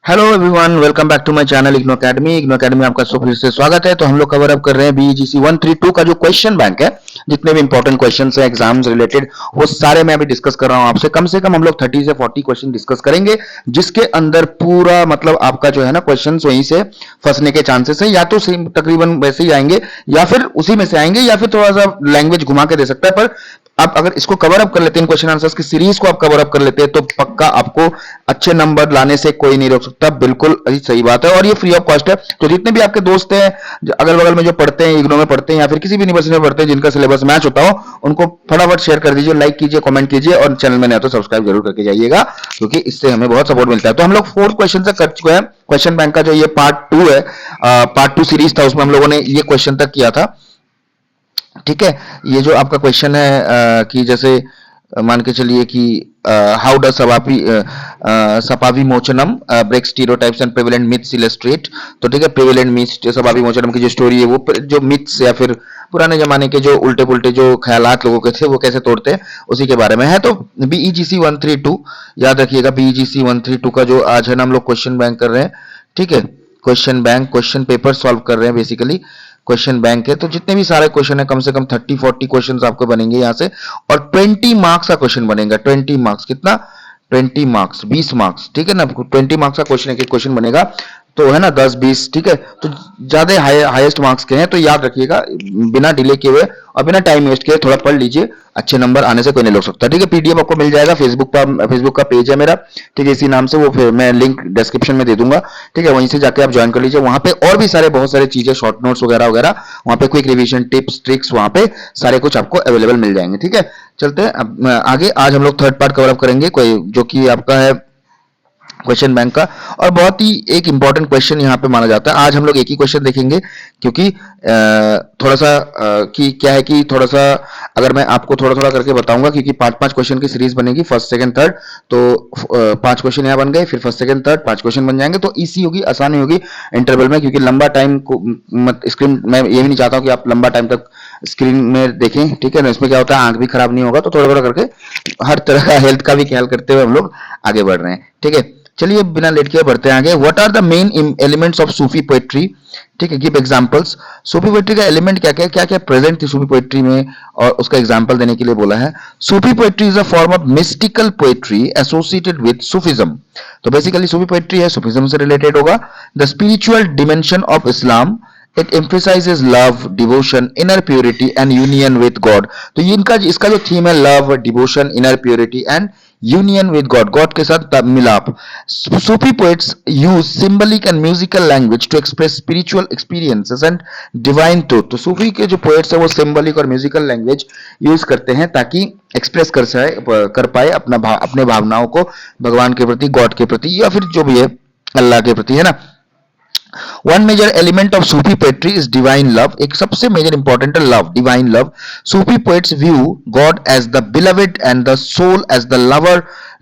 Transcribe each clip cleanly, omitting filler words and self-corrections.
Hello everyone, welcome back to my channel IGNOU academy. IGNOU academy आपका फिर से स्वागत है। तो हम लोग कवर अप कर रहे हैं बीईजीसी 132 का जो क्वेश्चन बैंक है। जितने भी इंपॉर्टेंट क्वेश्चंस हैं एग्जाम्स रिलेटेड, वो सारे मैं अभी डिस्कस कर रहा हूं आपसे। कम से कम हम लोग 30 से 40 क्वेश्चन डिस्कस करेंगे, जिसके अंदर पूरा मतलब आपका जो है ना क्वेश्चंस वहीं से फंसने के चांसेस है। या तो सेम तकरीबन वैसे ही आएंगे, या फिर उसी में से आएंगे, या फिर थोड़ा सा लैंग्वेज घुमा के दे सकता है। पर आप अगर इसको कवर अप कर लेते हैं, क्वेश्चन आंसर्स की सीरीज को आप कवर अप कर लेते हैं, तो पक्का आपको अच्छे नंबर लाने से कोई नहीं रोक सकता। बिल्कुल सही बात है, और ये फ्री ऑफ कॉस्ट है। तो जितने भी आपके दोस्त हैं अगल बगल में जो पढ़ते हैं, इग्नो में पढ़ते हैं या फिर किसी भी यूनिवर्सिटी में पढ़ते हैं जिनका सिलेबस मैच होता हो, उनको फटाफट शेयर कर दीजिए, लाइक कीजिए, कमेंट कीजिए, और चैनल में नया तो सब्सक्राइब जरूर करके जाइएगा, क्योंकि इससे हमें बहुत सपोर्ट मिलता है। तो हम लोग 4 क्वेश्चन तक कर चुके हैं। क्वेश्चन बैंक का जो ये पार्ट 2 है, पार्ट 2 सीरीज था, उसमें हम लोगों ने ये क्वेश्चन तक किया था। ठीक है, ये जो आपका क्वेश्चन है कि जैसे मान के चलिए कि how does Sapavi Mochanam break stereotypes and prevalent myths illustrate. तो ठीक है, प्रेवलेंट मिथ्स, सपावी मोचनम की जो स्टोरी है, वो जो मिथ्स या फिर पुराने जमाने के जो उल्टे पुल्टे जो ख्यालात लोगों के थे वो कैसे तोड़ते हैं, उसी के बारे में है। तो बीईजीसी 132 याद रखिएगा। बीईजीसी 132 का जो आज है ना हम लोग क्वेश्चन बैंक कर रहे हैं। ठीक है, question bank, question paper solve कर रहे हैं बेसिकली। क्वेश्चन बैंक है, तो जितने भी सारे क्वेश्चन है कम से कम 30-40 क्वेश्चन आपको बनेंगे यहाँ से, और 20 मार्क्स का क्वेश्चन बनेगा। 20 मार्क्स कितना? 20 मार्क्स, 20 मार्क्स। ठीक है ना, 20 मार्क्स का क्वेश्चन, एक क्वेश्चन बनेगा, तो है ना 10-20। ठीक है, तो ज्यादा हाईएस्ट मार्क्स के हैं, तो याद रखिएगा, बिना डिले किए हुए और बिना टाइम वेस्ट किए थोड़ा पढ़ लीजिए। अच्छे नंबर आने से कोई नहीं रोक सकता। ठीक है, पीडीएफ आपको मिल जाएगा फेसबुक का पेज है मेरा। ठीक है, इसी नाम से, वो फिर मैं लिंक डिस्क्रिप्शन में दे दूंगा। ठीक है, वहीं से जाके आप ज्वाइन कर लीजिए। वहां पे और भी सारे बहुत सारी चीजें, शॉर्ट नोट्स वगैरह वगैरह, वहां पे क्विक रिवीजन, टिप्स, ट्रिक्स, वहां पे सारे कुछ आपको अवेलेबल मिल जाएंगे। ठीक है, चलते हैं अब आगे। आज हम लोग थर्ड पार्ट कवर अप करेंगे, कोई जो कि आपका है क्वेश्चन बैंक का, और बहुत ही एक इंपॉर्टेंट क्वेश्चन यहाँ पे माना जाता है। आज हम लोग एक ही क्वेश्चन देखेंगे, क्योंकि थोड़ा सा कि क्या है कि थोड़ा सा अगर मैं आपको थोड़ा थोड़ा करके बताऊंगा, क्योंकि 5-5 क्वेश्चन की सीरीज बनेगी, फर्स्ट सेकंड थर्ड। तो 5 क्वेश्चन यहाँ बन गए, फिर फर्स्ट सेकंड थर्ड 5 क्वेश्चन बन जाएंगे, तो इजी होगी, आसानी होगी इंटरवल में। क्योंकि लंबा टाइम को स्क्रीन, मैं ये भी नहीं चाहता हूँ कि आप लंबा टाइम तक स्क्रीन में देखें। ठीक है ना, इसमें क्या होता है, आंख भी खराब नहीं होगा। तो थोड़ा थोड़ा करके हर तरह का हेल्थ का भी ख्याल करते हुए हम लोग आगे बढ़ रहे हैं। ठीक है, चलिए बिना लेट किए बढ़ते हैं आगे। What are the main elements of Sufi poetry? ठीक है, गिव एग्जांपल्स। सूफी पोएट्री का एलिमेंट क्या क्या क्या क्या प्रेजेंट थी सूफी पोएट्री में, और उसका एग्जांपल देने के लिए बोला है। Sufi poetry is a form of mystical poetry associated with Sufism. तो बेसिकली सूफी पोएट्री है, सूफिज्म से रिलेटेड होगा। The spiritual dimension of Islam, it emphasizes love, devotion, inner purity and union with God। तो ये इनका इसका जो theme है, love, devotion, inner purity and union with God, God के साथ मिलाप। Sufi poets use symbolic and musical language to express spiritual experiences and divine truth. तो सूफी के जो पोएट्स है वो सिंबलिक और म्यूजिकल लैंग्वेज यूज करते हैं, ताकि एक्सप्रेस कर पाए अपने भावनाओं को भगवान के प्रति, गॉड के प्रति, या फिर जो भी है अल्लाह के प्रति, है ना। One major element of Sufi poetry is divine love। एक सबसे मेजर इंपॉर्टेंट है love, divine love. Sufi poets view God as the beloved and the soul as the lover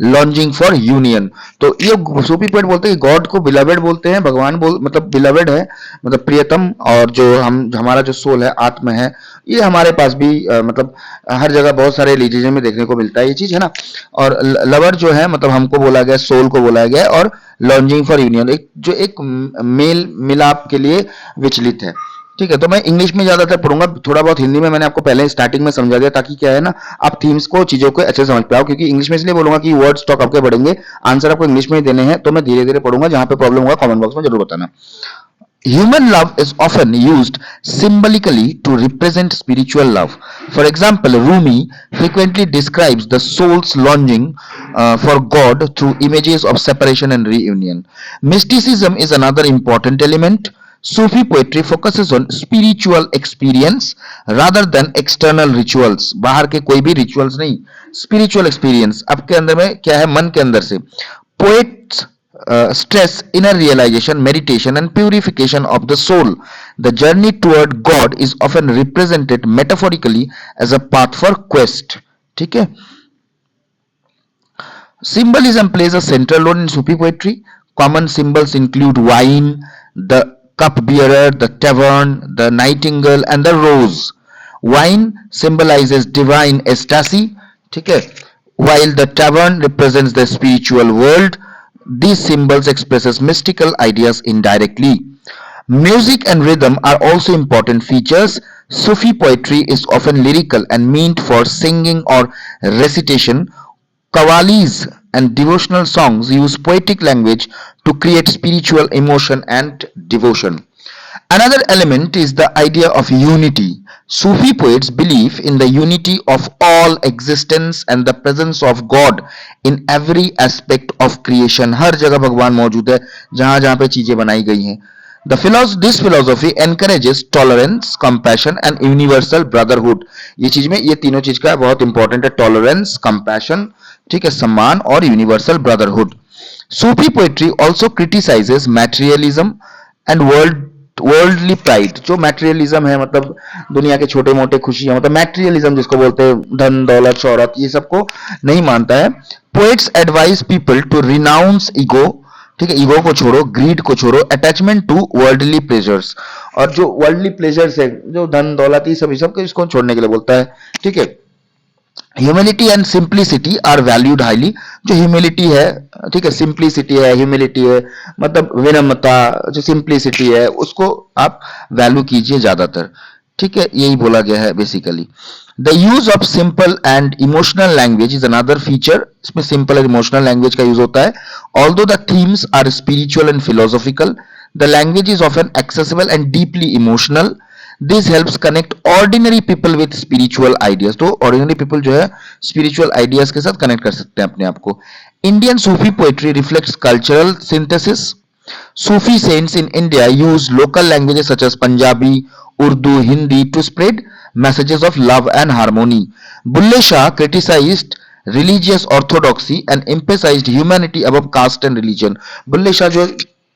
longing for union। तो ये सूफी पोएट बोलते हैं God को beloved बोलते हैं, भगवान मतलब बिलवेड है, मतलब प्रियतम, और जो हमारा जो सोल है, आत्मा है, ये हमारे पास भी मतलब हर जगह बहुत सारे रिलीजन में देखने को मिलता है ये चीज, है ना। और लवर जो है मतलब हमको बोला गया, सोल को बोला गया, और लॉन्जिंग फॉर यूनियन, एक जो एक मेल मिलाप के लिए विचलित है। ठीक है, तो मैं इंग्लिश में ज्यादातर पढ़ूंगा, थोड़ा बहुत हिंदी में मैंने आपको पहले स्टार्टिंग में समझा दिया, ताकि क्या है ना, आप थीम्स को, चीजों को अच्छे समझ पाओ। क्योंकि इंग्लिश में इसलिए बोलूंगा कि वर्ड स्टॉक आपके बढ़ेंगे, आंसर आपको इंग्लिश में ही देने हैं, तो मैं धीरे धीरे पढ़ूंगा। जहां पे प्रॉब्लम होगा कमेंट बॉक्स में जरूर बताना। Human love is often used symbolically to represent spiritual love. For example, Rumi frequently describes the soul's longing for God through images of separation and reunion. Mysticism is another important element. Sufi poetry focuses on spiritual experience rather than external rituals। बाहर के कोई भी rituals नहीं, spiritual experience आपके अंदर में क्या है, मन के अंदर से। Poets stress inner realization, meditation and purification of the soul. The journey toward God is often represented metaphorically as a path for quest। ठीक है, symbolism plays a central role in Sufi poetry. Common symbols include wine, the cup-bearer, the tavern, the nightingale and the rose. Wine symbolizes divine ecstasy, ठीक है, while the tavern represents the spiritual world, These symbols expresses mystical ideas indirectly. Music and rhythm are also important features. Sufi poetry is often lyrical and meant for singing or recitation. Qawwalis and devotional songs use poetic language to create spiritual emotion and devotion. Another element is the idea of unity. Sufi poets believe in the unity of all existence and the presence of God in every aspect of creation. हर जगह भगवान मौजूद है जहां जहां पे चीजें बनाई गई हैं. This philosophy encourages tolerance, compassion and universal brotherhood. ये चीज में ये तीनों चीज का बहुत इंपॉर्टेंट है. टॉलरेंस, कंपैशन, ठीक है, सम्मान और universal brotherhood. Sufi poetry also criticises materialism and worldly pride. जो मैटेरियलिज्म है मतलब दुनिया के छोटे मोटे खुशियां, मतलब मैटेरियलिज्म जिसको बोलते हैं, धन दौलत शौहरत, ये सबको नहीं मानता है. Poets advise people to renounce ego, ठीक है, ईगो को छोड़ो, ग्रीड को छोड़ो, अटैचमेंट टू वर्ल्डली प्लेजर्स. और जो वर्ल्डली प्लेजर्स है, जो धन दौलत, ये सब इसको छोड़ने के लिए बोलता है. ठीक है. Humility and simplicity are valued highly. जो ह्यूमिलिटी है, ठीक है, सिंप्लिसिटी है, ह्यूमिलिटी है, मतलब विनम्रता, जो सिंप्लिसिटी है उसको आप वैल्यू कीजिए ज्यादातर. ठीक है, यही बोला गया है basically. The use of simple and emotional language is another feature. इसमें सिंपल और इमोशनल लैंग्वेज का यूज होता है. Although the themes are spiritual and philosophical, the language is often accessible and deeply emotional. This helps connect ordinary people with spiritual ideas. तो ordinary people जो है spiritual ideas के साथ connect कर सकते हैं अपने आप को. Indian Sufi poetry reflects cultural synthesis. Sufi saints in India use local languages such as Punjabi, Urdu, Hindi to spread messages of love and harmony. Bulle Shah criticized religious orthodoxy and emphasized humanity above caste and religion. Bulleh Shah जो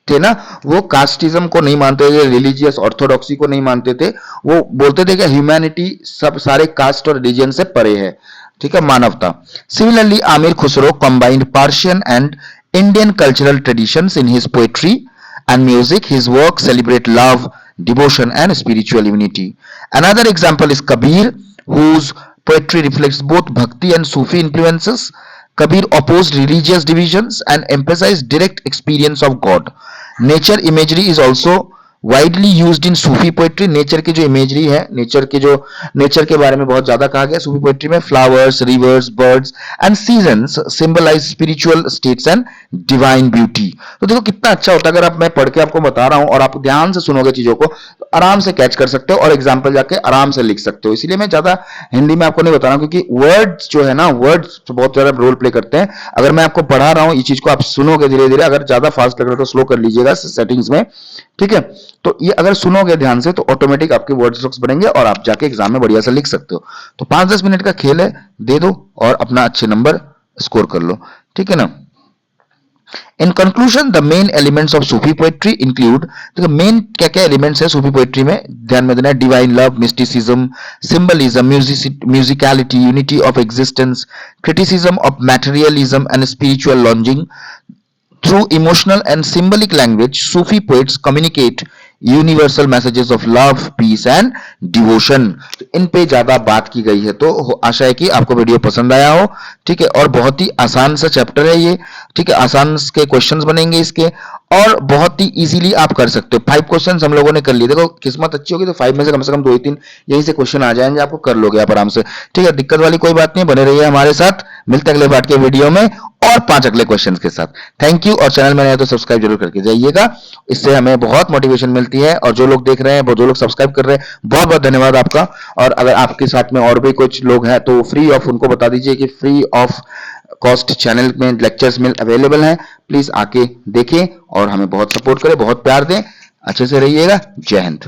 थे ना, वो casteism को नहीं मानते थे, religious orthodoxy को नहीं मानते थे. वो बोलते थे कि ह्यूमैनिटी सब सारे कास्ट और रिलीजन से परे है. ठीक है, मानवता. Similarly Aamir Khusro combined Persian and Indian cultural traditions in his poetry and music. His works celebrate love, devotion and spiritual unity. Another example is Kabir, whose poetry reflects both Bhakti and Sufi influences. Kabir opposed religious divisions and emphasized direct experience of God. Nature imagery is also widely used in Sufi poetry. Nature की जो imagery है, nature के बारे में बहुत ज्यादा कहा गया सूफी पोएट्री में. Flowers, rivers, birds and seasons symbolise spiritual states and divine beauty. तो देखो कितना अच्छा होता है अगर मैं पढ़ के आपको बता रहा हूं और आप ध्यान से सुनोगे चीजों को, तो आराम से कैच कर सकते हो और एग्जाम्पल जाके आराम से लिख सकते हो. इसलिए मैं ज्यादा हिंदी में आपको नहीं बता रहा हूं, क्योंकि वर्ड्स जो है ना, वर्ड्स बहुत ज्यादा रोल प्ले करते हैं. अगर मैं आपको पढ़ा रहा हूं, ये चीज को आप सुनोगे धीरे धीरे. अगर ज्यादा फास्ट लग रहा है तो स्लो कर लीजिएगा सेटिंग्स में. ठीक है, तो ये अगर सुनोगे ध्यान से तो ऑटोमेटिक आपके वर्ड्स बनेंगे और आप जाके एग्जाम में बढ़िया से लिख सकते हो. तो 5-10 मिनट का खेल है, दे दो और अपना अच्छे नंबर स्कोर कर लो. ठीक है ना. In conclusion the main elements of Sufi poetry include. देखो मेन क्या क्या एलिमेंट्स है सूफी पोएट्री में, ध्यान में देना. Divine love, mysticism, symbolism, musicality, unity of existence, criticism of materialism and spiritual longing. Through emotional and symbolic language, Sufi poets communicate universal messages of love, peace and devotion. इन पे ज्यादा बात की गई है. तो आशा है कि आपको वीडियो पसंद आया हो. ठीक है, और बहुत ही आसान सा चैप्टर है ये. ठीक है, आसान के क्वेश्चंस बनेंगे इसके और बहुत ही इजीली आप कर सकते हो. 5 क्वेश्चंस हम लोगों ने कर लिए. देखो किस्मत अच्छी होगी तो 5 में से कम 2-3 यहीं से क्वेश्चन आ जाएंगे, आपको कर लोगे आप आराम से. ठीक है, दिक्कत वाली कोई बात नहीं, बने रहिए हमारे साथ. मिलते अगले पार्ट के वीडियो में और 5 अगले क्वेश्चन के साथ. Thank you. और चैनल में नए तो सब्सक्राइब जरूर करके जाइएगा, इससे हमें बहुत मोटिवेशन मिलती है. और जो लोग देख रहे हैं, जो लोग सब्सक्राइब कर रहे हैं, बहुत बहुत धन्यवाद आपका. और अगर आपके साथ में और भी कुछ लोग हैं तो फ्री ऑफ उनको बता दीजिए कि फ्री ऑफ कॉस्ट चैनल में लेक्चर्स में अवेलेबल हैं. प्लीज आके देखें और हमें बहुत सपोर्ट करें, बहुत प्यार दें. अच्छे से रहिएगा. जय हिंद.